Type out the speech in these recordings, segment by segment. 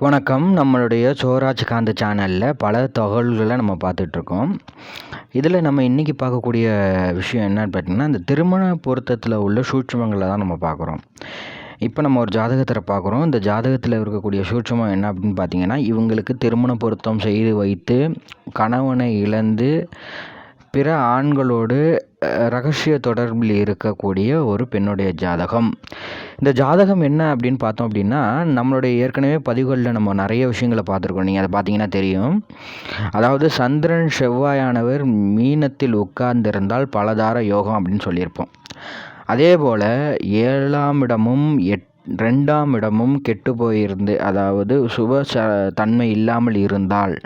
வணக்கம். நம்மளுடைய சோராஜ்காந்த் சேனலில் பல தகவல்களை நம்ம பார்த்துட்ருக்கோம். இதில் நம்ம இன்றைக்கி பார்க்கக்கூடிய விஷயம் என்னன்னு பார்த்தீங்கன்னா, இந்த திருமண பொருத்தத்தில் உள்ள சூட்சுமங்களை தான் நம்ம பார்க்குறோம். இப்போ நம்ம ஒரு ஜாதகத்தை பார்க்குறோம். இந்த ஜாதகத்தில் இருக்கக்கூடிய சூட்சுமம் என்ன அப்படின்னு பார்த்தீங்கன்னா, இவங்களுக்கு திருமண பொருத்தம் செய்து வைத்து கணவனை இழந்து பிற ஆண்களோடு ரகசிய தொடர்பில் இருக்கக்கூடிய ஒரு பெண்ணுடைய ஜாதகம். இந்த ஜாதகம் என்ன அப்படின்னு பார்த்தோம் அப்படின்னா, நம்மளுடைய ஏற்கனவே பதிவுகளில் நம்ம நிறைய விஷயங்களை பார்த்துருக்கோம். நீங்கள் அதை பார்த்தீங்கன்னா தெரியும். அதாவது சந்திரன் செவ்வாயானவர் மீனத்தில் உட்கார்ந்திருந்தால் பலதார யோகம் அப்படின்னு சொல்லியிருப்போம். அதே போல் 7ஆம் இடமும் 2ஆம் இடமும் கெட்டு போயிருந்து, அதாவது சுப தன்மை இல்லாமல் இருந்தால்,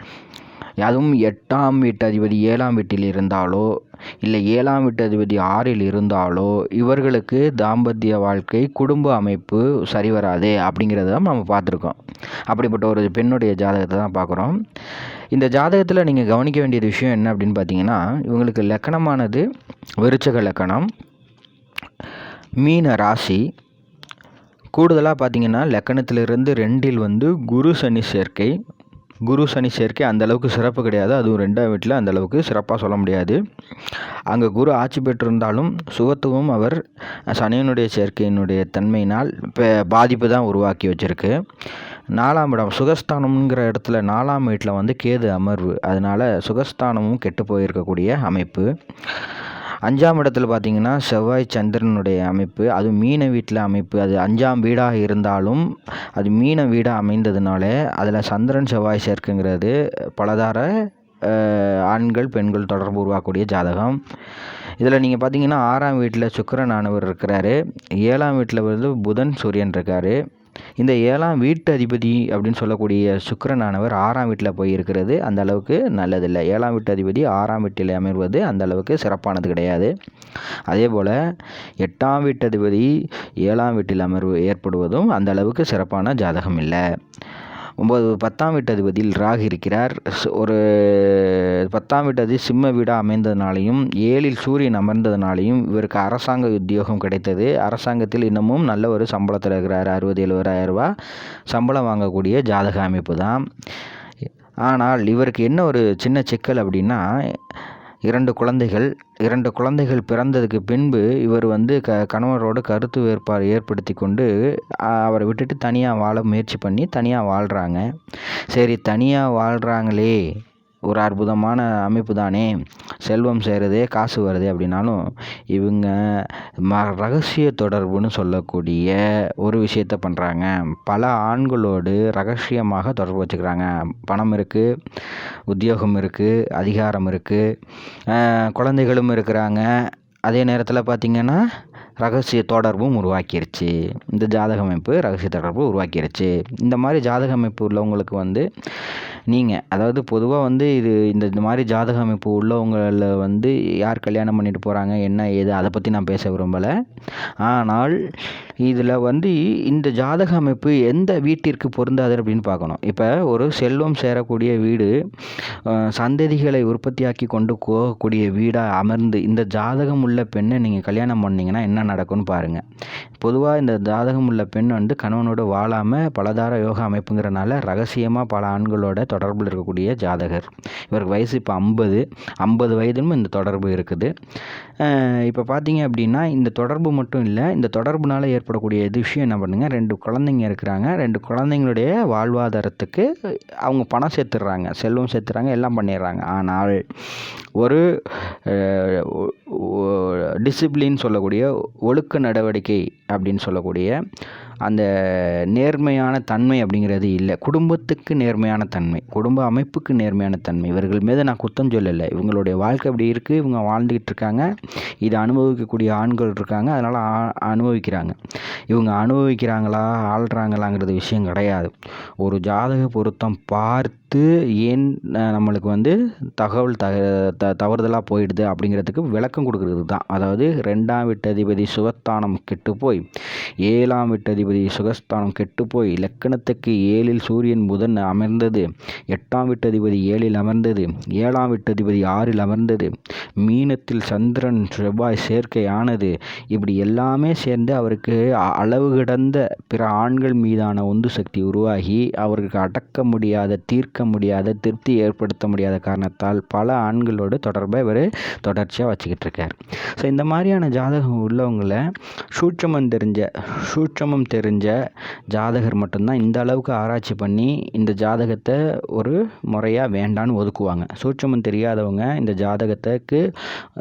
அதுவும் 8ஆம் வீட்டு அதிபதி 7ஆம் வீட்டில் இருந்தாலோ இல்லை 7ஆம் வீட்டு அதிபதி 6இல் இருந்தாலோ இவர்களுக்கு தாம்பத்திய வாழ்க்கை குடும்ப அமைப்பு சரி வராது அப்படிங்கிறத தான் நம்ம பார்த்துருக்கோம். அப்படிப்பட்ட ஒரு பெண்ணுடைய ஜாதகத்தை தான் பார்க்குறோம். இந்த ஜாதகத்தில் நீங்கள் கவனிக்க வேண்டியது விஷயம் என்ன அப்படின்னு பார்த்தீங்கன்னா, இவங்களுக்கு லக்கணமானது விருச்சக லக்கணம், மீன ராசி. கூடுதலாக பார்த்தீங்கன்னா லக்கணத்திலிருந்து 2இல் குரு சனி சேர்க்கை அந்தளவுக்கு சிறப்பு கிடையாது. அதுவும் 2ஆம் வீட்டில் அந்தளவுக்கு சிறப்பாக சொல்ல முடியாது. அங்கே குரு ஆட்சி பெற்றிருந்தாலும் சுகத்துவம் அவர் சனியினுடைய சேர்க்கையினுடைய தன்மையினால் பாதிப்பு தான் உருவாக்கி வச்சுருக்கு. 4ஆம் இடம் சுகஸ்தானம்ங்கிற இடத்துல 4ஆம் வீட்டில் கேது அமர்வு, அதனால் சுகஸ்தானமும் கெட்டு போயிருக்கக்கூடிய அமைப்பு. 5ஆம் இடத்துல பார்த்திங்கன்னா செவ்வாய் சந்திரனுடைய அமைப்பு, அது மீன வீட்டில் அமைப்பு. அது 5ஆம் வீடாக இருந்தாலும் அது மீன வீடாக அமைந்ததுனால அதில் சந்திரன் செவ்வாய் சேர்க்கைங்கிறது பலதார ஆண்கள் பெண்கள் தொடர்பு உருவாக்கக்கூடிய ஜாதகம். இதில் நீங்கள் பார்த்தீங்கன்னா 6ஆம் வீட்டில் சுக்கிரன் ஆனவர் இருக்கிறாரு, 7ஆம் வீட்டில் புதன் சூரியன் இருக்கார். இந்த 7ஆம் வீட்டு அதிபதி அப்படின்னு சொல்லக்கூடிய சுக்கிரனானவர் 6ஆம் வீட்டில் போய் இருக்கிறது அந்த அளவுக்கு நல்லதில்லை. 7ஆம் வீட்டு அதிபதி 6ஆம் வீட்டில் அமர்வது அந்த அளவுக்கு சிறப்பானது கிடையாது. அதே போல் 8ஆம் வீட்டு அதிபதி 7ஆம் வீட்டில் அமர்வு ஏற்படுவதும் அந்த அளவுக்கு சிறப்பான ஜாதகம் இல்லை. 10ஆம் வீட்டு அதிபதியில் ராகு இருக்கிறார். ஒரு 10ஆம் வீட்டு அதிபதி சிம்ம வீடாக அமைந்ததுனாலையும் 7இல் சூரியன் அமர்ந்ததுனாலையும் இவருக்கு அரசாங்க உத்தியோகம் கிடைத்தது. அரசாங்கத்தில் இன்னமும் நல்ல ஒரு சம்பளத்தில் இருக்கிறார். 60,000-70,000 ரூபா சம்பளம் வாங்கக்கூடிய ஜாதக அமைப்பு தான். ஆனால் இவருக்கு என்ன ஒரு சின்ன சிக்கல் அப்படின்னா, 2 குழந்தைகள் பிறந்ததுக்கு பின்பு இவர் கணவரோடு கருத்து வேறுபாடு ஏற்படுத்தி கொண்டு அவரை விட்டுட்டு தனியாக வாழ முயற்சி பண்ணி தனியாக வாழ்கிறாங்க. சரி, தனியாக வாழ்கிறாங்களே, ஒரு அற்புதமான அமைப்பு தானே, செல்வம் சேருதே, காசு வருது அப்படின்னாலும் இவங்க ரகசிய தொடர்புன்னு சொல்லக்கூடிய ஒரு விஷயத்த பண்ணுறாங்க. பல ஆண்களோடு ரகசியமாக தொடர்பு வச்சுக்கிறாங்க. பணம் இருக்குது, உத்தியோகம் இருக்குது, அதிகாரம் இருக்குது, குழந்தைகளும் இருக்கிறாங்க. அதே நேரத்தில் பார்த்திங்கன்னா ரகசிய தொடர்பும் உருவாக்கிருச்சு. இந்த ஜாதக அமைப்பு ரகசிய தொடர்பு உருவாக்கிருச்சு. இந்த மாதிரி ஜாதக அமைப்பு உள்ளவங்களுக்கு நீங்கள் அதாவது பொதுவாக இந்த மாதிரி ஜாதக அமைப்பு உள்ளவங்களில் யார் கல்யாணம் பண்ணிட்டு போகிறாங்க என்ன ஏது அதை பற்றி நான் பேச விரும்பலை. ஆனால் இதில் இந்த ஜாதக அமைப்பு எந்த வீட்டிற்கு பொருந்தாது அப்படின்னு பார்க்கணும். இப்போ ஒரு செல்வம் சேரக்கூடிய வீடு, சந்ததிகளை உற்பத்தியாக்கி கொண்டு போகக்கூடிய வீடாக அமர்ந்து இந்த ஜாதகம் உள்ள பெண்ணை நீங்கள் கல்யாணம் பண்ணிங்கன்னா என்ன நடக்கும்னு பாருங்கள். பொதுவாக இந்த ஜாதகம் உள்ள பெண் கணவனோடு வாழாமல் பலதார யோகா அமைப்புங்கிறனால ரகசியமாக பல ஆண்களோட தொடர்பில் இருக்கக்கூடிய ஜாதகர். இவருக்கு வயசு இப்போ 50 வயதும் இந்த தொடர்பு இருக்குது. இப்போ பார்த்தீங்க அப்படின்னா இந்த தொடர்பு மட்டும் இல்லை, இந்த தொடர்புனால ஏற்படக்கூடிய விஷயம் என்ன பண்ணுங்க, 2 குழந்தைங்க இருக்கிறாங்க. 2 குழந்தைங்களுடைய வாழ்வாதாரத்துக்கு அவங்க பணம் சேர்த்துடுறாங்க, செல்வம் சேர்த்துறாங்க, எல்லாம் பண்ணிடுறாங்க. ஆனால் ஒரு டிசிப்ளின் சொல்லக்கூடிய ஒழுக்க நடவடிக்கை அப்படின்னு சொல்லக்கூடிய அந்த நேர்மையான தன்மை அப்படிங்கிறது இல்லை. குடும்பத்துக்கு நேர்மையான தன்மை, குடும்ப அமைப்புக்கு நேர்மையான தன்மை இவர்கள் மீது நான் குத்தம் சொல்லலை. இவங்களுடைய வாழ்க்கை அப்படி இருக்குது, இவங்க வாழ்ந்துக்கிட்டு இருக்காங்க, இதை அனுபவிக்கக்கூடிய ஆண்கள் இருக்காங்க, அதனால் அனுபவிக்கிறாங்க. இவங்க அனுபவிக்கிறாங்களா ஆள்றாங்களாங்கிறது விஷயம் கிடையாது. ஒரு ஜாதக பொருத்தம் பார்த்து ஏன் நம்மளுக்கு தகவல் தவறுதலாக போயிடுது அப்படிங்கிறதுக்கு விளக்கம் கொடுக்கறது தான். அதாவது 2ஆம் வீட்டு அதிபதி சுகஸ்தானம் கெட்டு போய் 7ஆம் வீட்டு அதிபதி வீட்டதிபதி சுகஸ்தானம் கெட்டுப்போய் லக்கணத்துக்கு 7ல் சூரியன் புதன் அமர்ந்தது, 8ஆம் வீட்டதிபதி 7ல் அமர்ந்தது, 7ஆம் வீட்டதிபதி 6ல் அமர்ந்தது, மீனத்தில் சந்திரன் செவ்வாய் சேர்க்கை ஆனது. இப்படி எல்லாமே சேர்ந்து அவருக்கு அளவு கடந்த பிற ஆண்கள் மீதான உந்து சக்தி உருவாகி அவருக்கு அடக்க முடியாத, தீர்க்க முடியாத, திருப்தி ஏற்படுத்த முடியாத காரணத்தால் பல ஆண்களோடு தொடர்பை இவர் தொடர்ச்சியாக வச்சுக்கிட்டு இருக்கார். ஸோ இந்த மாதிரியான ஜாதகம் உள்ளவங்களை சூட்சமம் தெரிஞ்ச ஜாதகர் மட்டும்தான் இந்த அளவுக்கு ஆராய்ச்சி பண்ணி இந்த ஜாதகத்தை ஒரு முறையாக வேண்டான்னு ஒதுக்குவாங்க. சூட்சமம் தெரியாதவங்க இந்த ஜாதகத்துக்கு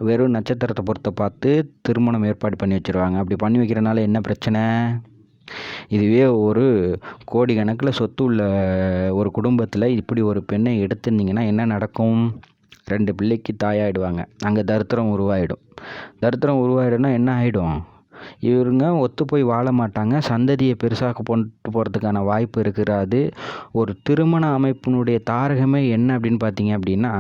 வெறும் நட்சத்திரத்தை பொறுத்த பார்த்து திருமணம் ஏற்பாடு பண்ணி வச்சுருவாங்க. அப்படி பண்ணி வைக்கிறனால என்ன பிரச்சனை? இதுவே ஒரு கோடி கணக்கில் சொத்து உள்ள ஒரு குடும்பத்தில் இப்படி ஒரு பெண்ணை எடுத்திருந்தீங்கன்னா என்ன நடக்கும்? 2 பிள்ளைக்கு தாயாகிடுவாங்க. அங்கே தரித்திரம் உருவாயிடும். தரித்திரம் உருவாயிடும்னா என்ன ஆகிடும்? இவருங்க ஒத்து போய் வாழ மாட்டாங்க. சந்ததியை பெருசாக கொண்டு போகிறதுக்கான வாய்ப்பு இருக்கிறாது. ஒரு திருமண அமைப்பினுடைய தாரகமே என்ன அப்படின்னு பார்த்தீங்க அப்படின்னா,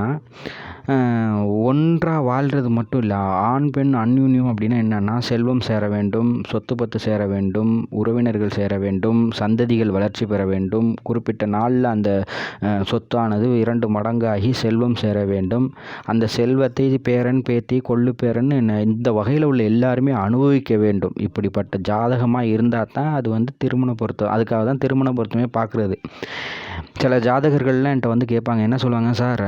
ஒன்றாக வாழ்கிறது மட்டும் இல்லை, ஆண் பெண் அந்யூன்யம் அப்படின்னா என்னென்னா, செல்வம் சேர வேண்டும், சொத்து பத்து சேர வேண்டும், உறவினர்கள் சேர வேண்டும், சந்ததிகள் வளர்ச்சி பெற வேண்டும், குறிப்பிட்ட நாளில் அந்த சொத்தானது 2 மடங்காகி செல்வம் சேர வேண்டும். அந்த செல்வத்தை பேரன் பேத்தி கொள்ளு பேரன் இந்த வகையில் உள்ள எல்லாருமே அனுபவிக்க வேண்டும். இப்படிப்பட்ட ஜாதகமாக இருந்தால் தான் அது திருமண பொருத்தம். அதுக்காக தான் திருமண பொருத்தமே பார்க்குறது. சில ஜாதகர்கள்லாம் என்கிட்ட கேட்பாங்க, என்ன சொல்லுவாங்க, சார்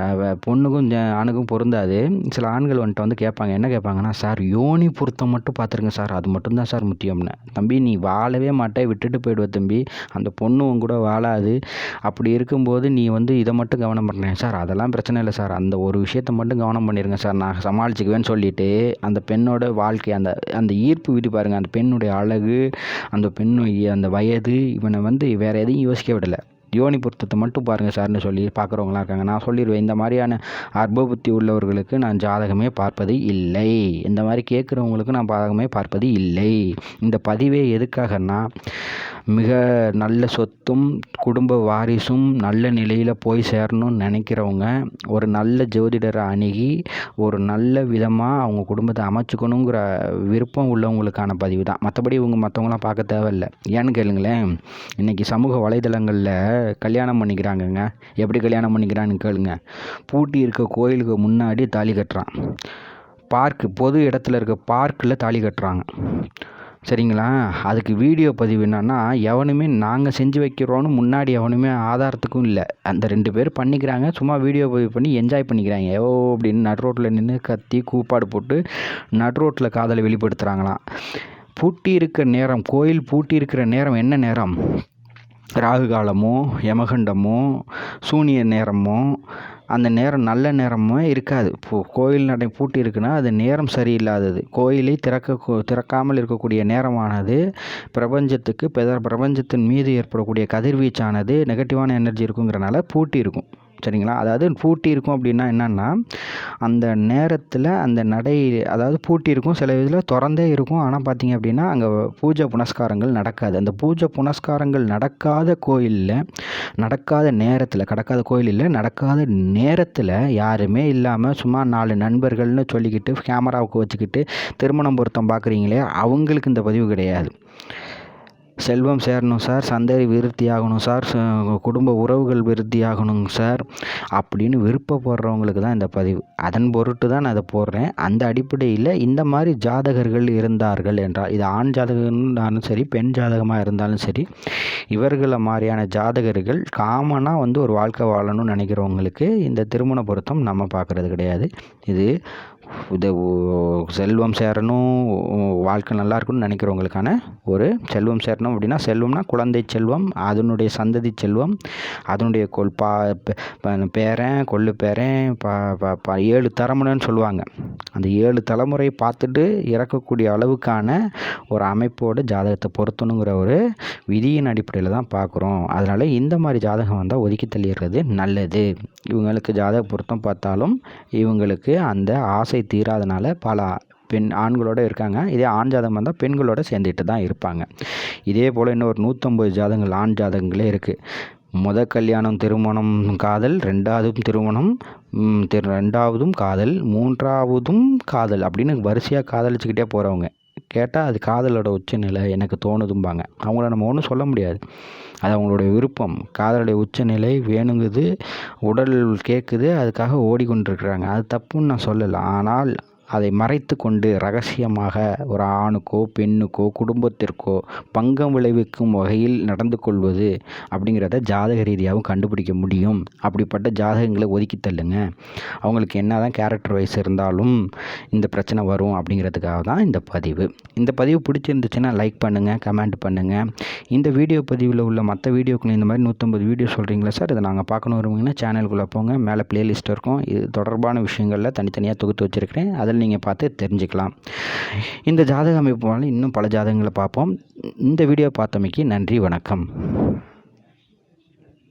பொண்ணுக்கும் ஆணுக்கும் பொருந்தாது. சில ஆண்கள் கேட்பாங்க, என்ன கேட்பாங்கன்னா, சார் யோனி பொருத்தம் மட்டும் பார்த்துருங்க சார், அது மட்டும்தான் சார் முக்கியம்னு. தம்பி நீ வாழவே மாட்டே, விட்டுட்டு போயிடுவ தம்பி, அந்த பொண்ணு கூட வாழாது. அப்படி இருக்கும்போது நீ இதை மட்டும் கவனம் பண்ணுறேன் சார், அதெல்லாம் பிரச்சனை இல்லை சார், அந்த ஒரு விஷயத்தை மட்டும் கவனம் பண்ணிடுங்க சார், நான் சமாளிச்சுக்குவேன்னு சொல்லிட்டு அந்த பெண்ணோட வாழ்க்கை, அந்த ஈர்ப்பு விதி பாருங்கள், அந்த பெண்ணுடைய அழகு, அந்த பெண்ணு அந்த வயது, இவனை வேறு எதையும் யோசிக்க விடலை, யோனி பொருத்தத்தை மட்டும் பாருங்கள் சார்னு சொல்லி பார்க்குறவங்களாம் இருக்காங்க. நான் சொல்லிடுவேன், இந்த மாதிரியான அற்ப புத்தி உள்ளவர்களுக்கு நான் ஜாதகமே பார்ப்பது இல்லை, இந்த மாதிரி கேட்குறவங்களுக்கு நான் ஜாதகமே பார்ப்பது இல்லை. இந்த பதிவே எதுக்காகன்னா, மிக நல்ல சொத்தும் குடும்ப வாரிசும் நல்ல நிலையில் போய் சேரணும்னு நினைக்கிறவங்க ஒரு நல்ல ஜோதிடரை அணுகி ஒரு நல்ல விதமாக அவங்க குடும்பத்தை அமைச்சுக்கணுங்கிற விருப்பம் உள்ளவங்களுக்கான பதிவு தான். மற்றபடி மற்றவங்களாம் பார்க்க தேவையில்லை. ஏன்னு கேளுங்களேன், இன்றைக்கி சமூக வலைதளங்களில் கல்யாணம் பண்ணிக்கிறாங்கங்க. எப்படி கல்யாணம் பண்ணிக்கிறான்னு கேளுங்க. பூட்டி இருக்க கோயிலுக்கு முன்னாடி தாலி கட்டுறான், பொது இடத்துல இருக்க பார்க்கில் தாலி கட்டுறாங்க. சரிங்களா? அதுக்கு வீடியோ பதிவு என்னன்னா, எவனுமே நாங்கள் செஞ்சு வைக்கிறோன்னு முன்னாடி எவனுமே ஆதாரத்துக்கும் இல்லை. அந்த 2 பேர் பண்ணிக்கிறாங்க, சும்மா வீடியோ பதிவு பண்ணி என்ஜாய் பண்ணிக்கிறாங்க. அப்படின்னு நடு ரோட்டில் நின்று கத்தி கூப்பாடு போட்டு நடு ரோட்டில் காதலை வெளிப்படுத்துகிறாங்களாம். பூட்டி இருக்கிற நேரம், கோயில் பூட்டி இருக்கிற நேரம் என்ன நேரம்? ராகு காலமோ, யமகண்டமோ, சூனிய நேரமோ, அந்த நேரம் நல்ல நேரமே இருக்காது. கோயில் நடை பூட்டி இருக்குன்னா அது நேரம் சரியில்லாதது. கோயிலை திறக்காமல் இருக்கக்கூடிய நேரமானது பிரபஞ்சத்தின் மீது ஏற்படக்கூடிய கதிர்வீச்சானது நெகட்டிவான எனர்ஜி இருக்குங்கிறனால பூட்டி இருக்கும். சரிங்களா? அதாவது பூட்டி இருக்கும் அப்படின்னா என்னென்னா, அந்த நேரத்தில் அந்த நடை பூட்டி இருக்கும், சில இதில் திறந்தே இருக்கும். ஆனால் பார்த்திங்க அப்படின்னா அங்கே பூஜை புனஸ்காரங்கள் நடக்காது. அந்த பூஜை புனஸ்காரங்கள் நடக்காத கோயிலில், நடக்காத நேரத்தில் யாருமே இல்லாமல் சும்மா 4 நண்பர்கள்னு சொல்லிக்கிட்டு கேமராவுக்கு வச்சுக்கிட்டு திருமணம் பொருத்தம் பார்க்குறீங்களே, அவங்களுக்கு இந்த பதிவு கிடையாது. செல்வம் சேரணும் சார், சந்ததி விருத்தி ஆகணும் சார், குடும்ப உறவுகள் விருத்தி ஆகணும் சார் அப்படின்னு விருப்பப்படுறவங்களுக்கு தான் இந்த பதிவு. அதன் பொருட்டு தான் நான் அதை போடுறேன். அந்த அடிப்படையில் இந்த மாதிரி ஜாதகர்கள் இருந்தார்கள் என்றால், இது ஆண் ஜாதகம்னாலும் சரி, பெண் ஜாதகமாக இருந்தாலும் சரி, இவர்களை மாதிரியான ஜாதகர்கள் காமனாக ஒரு வாழ்க்கை வாழணும்னு நினைக்கிறவங்களுக்கு இந்த திருமண பொருத்தம் நம்ம பார்க்குறது கிடையாது. இது செல்வம் சேரணும், வாழ்க்கை நல்லா இருக்குன்னு நினைக்கிறவங்களுக்கான ஒரு செல்வம் சேரணும் அப்படின்னா, செல்வம்னா குழந்தை செல்வம், அதனுடைய சந்ததி செல்வம், அதனுடைய பேரன் கொள்ளு பேரன் 7 தலைமுறைன்னு சொல்லுவாங்க. அந்த 7 தலைமுறையை பார்த்துட்டு இறக்கக்கூடிய அளவுக்கான ஒரு அமைப்போடு ஜாதகத்தை பொருத்தணுங்கிற ஒரு விதியின் அடிப்படையில் தான் பார்க்குறோம். அதனால் இந்த மாதிரி ஜாதகம் வந்தால் ஒதுக்கி தள்ளிடுறது நல்லது. இவங்களுக்கு ஜாதக பொருத்தம் பார்த்தாலும் இவங்களுக்கு அந்த ஆசை தீராதனால பல ஆண்களோட இருக்காங்க. இதே ஆண் ஜாதகம் வந்தால் பெண்களோட சேர்ந்துட்டு தான் இருப்பாங்க. இதே போல் இன்னும் ஒரு 150 ஜாதகங்கள் ஆண் ஜாதகங்களே இருக்குது. கல்யாணம், திருமணம், காதல், 2வது திருமணம், 2வதும் காதல், 3வதும் காதல் அப்படின்னு வரிசையாக காதலிச்சுக்கிட்டே போகிறவங்க. கேட்டால் அது காதலோட உச்சநிலை எனக்கு தோணுதும்பாங்க. அவங்கள நம்ம ஒன்றும் சொல்ல முடியாது. அது அவங்களுடைய விருப்பம். காதலுடைய உச்சநிலை வேணுங்குது, உடல் கேட்குது, அதுக்காக ஓடிக்கொண்டிருக்கிறாங்க. அது தப்புன்னு நான் சொல்லலை. ஆனால் அதை மறைத்து கொண்டு ரகசியமாக ஒரு ஆணுக்கோ பெண்ணுக்கோ குடும்பத்திற்கோ பங்கம் விளைவிக்கும் வகையில் நடந்து கொள்வது அப்படிங்கிறத ஜாதக ரீதியாகவும் கண்டுபிடிக்க முடியும். அப்படிப்பட்ட ஜாதகங்களை ஒதுக்கி தள்ளுங்க. அவங்களுக்கு என்ன தான் கேரக்டர் வைஸ் இருந்தாலும் இந்த பிரச்சனை வரும் அப்படிங்கிறதுக்காக தான் இந்த பதிவு. இந்த பதிவு பிடிச்சிருந்துச்சுன்னா லைக் பண்ணுங்கள், கமெண்ட் பண்ணுங்கள். இந்த வீடியோ பதிவில் உள்ள மற்ற வீடியோக்கள் இந்த மாதிரி 150 வீடியோ சொல்கிறீங்களா சார், இதை நாங்கள் பார்க்கணும் வருவீங்கன்னா சேனலுக்குள்ளே போங்க. மேலே பிளேலிஸ்ட் இருக்கும். இது தொடர்பான விஷயங்களில் தனித்தனியாக தொகுத்து வச்சுருக்கிறேன். அதில் நீங்கள் பார்த்து தெரிஞ்சுக்கலாம். இந்த ஜாதக அமைப்பு இன்னும் பல ஜாதகங்களை பார்ப்போம். இந்த வீடியோ பார்த்தமைக்கு நன்றி, வணக்கம்.